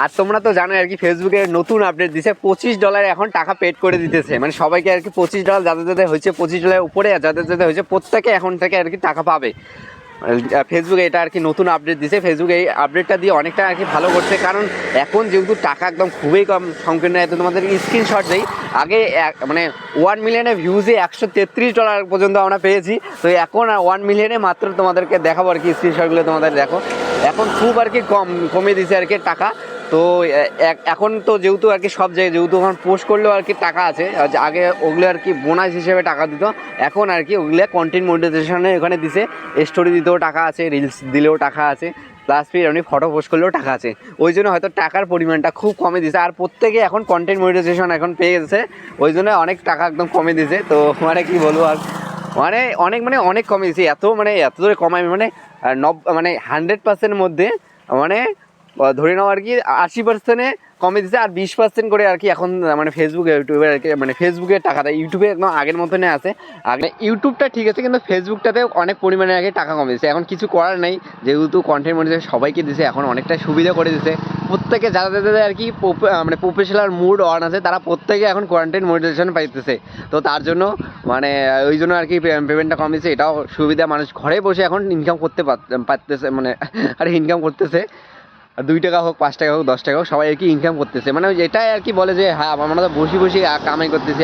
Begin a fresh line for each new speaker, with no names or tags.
আর তোমরা তো জানো আর কি ফেসবুকে নতুন আপডেট দিছে, $25 এখন টাকা পেড করে দিতেছে, মানে সবাইকে আর কি $25 যাদের যাদের হয়েছে $25 উপরে, আর যাদের যাদের হয়েছে প্রত্যেকে এখন থেকে আর কি টাকা পাবে। ফেসবুকে এটা আর কি নতুন আপডেট দিছে। ফেসবুকে এই আপডেটটা দিয়ে অনেকটা আর কি ভালো করছে, কারণ এখন যেহেতু টাকা একদম খুবই কম সংকীর্ণ। এত তোমাদের স্ক্রিনশট দেই, আগে মানে 1 মিলিয়নে ভিউজে $133 পর্যন্ত আমরা পেয়েছি। তো এখন 1 মিলিয়নে মাত্র তোমাদেরকে দেখাবো আর কি স্ক্রিনশটগুলো তোমাদের দেখো। এখন খুব আর কি কমে দিছে আর কি টাকা। তো এখন তো যেহেতু আর কি সব জায়গায় যেহেতু এখন পোস্ট করলেও আর কি টাকা আছে, আগে ওগুলো আর কি বোনাস হিসেবে টাকা দিত, এখন আর কি ওগুলো কন্টেন্ট মনিটাইজেশনে এখানে দিছে। স্টোরি দিতেও টাকা আছে, রিলস দিলেও টাকা আছে, প্লাস ফির এমনি ফটো পোস্ট করলেও টাকা আছে। ওই জন্য হয়তো টাকার পরিমাণটা খুব কমে দিছে, আর প্রত্যেকে এখন কন্টেন্ট মনিটাইজেশন এখন পেয়ে গেছে, ওই জন্য অনেক টাকা একদম কমে দিছে। তো মানে কি বলবো আর, অনেক কমে দিছে, এত জোরে কমায়, মানে 100% মধ্যে মানে ধরে নাও আর কি 80% কমে দিচ্ছে, আর 20% করে আর কি এখন মানে ফেসবুকে ইউটিউবে আর কি মানে ফেসবুকে টাকা দেয়। ইউটিউবে একদম আগের মতনই আছে, আগে ইউটিউবটা ঠিক আছে, কিন্তু ফেসবুকটাতে অনেক পরিমাণে আগে টাকা কমে দিচ্ছে। এখন কিছু করার নেই, যেহেতু কন্টেন্ট মনিটাইজেশন সবাইকে দিছে, এখন অনেকটা সুবিধা করে দিছে প্রত্যেকে, যাদের আর কি মানে প্রফেশনাল মুড অন আছে, তারা প্রত্যেকে এখন কন্টেন্ট মনিটাইজেশন পাইতেছে। তো তার জন্য মানে ওই জন্য আর কি পেমেন্টটা কম দিচ্ছে। এটাও সুবিধা, মানুষ ঘরে বসে এখন ইনকাম করতে পারতেছে, মানে আর ইনকাম করতেছে। 2 টাকা হোক, 5 টাকা হোক, 10 টাকা হোক, সবাই আর কি ইনকাম করতেছে। মানে এটাই আর কি বলে যে হ্যাঁ আমরা তো বসে কামাই করতেছি।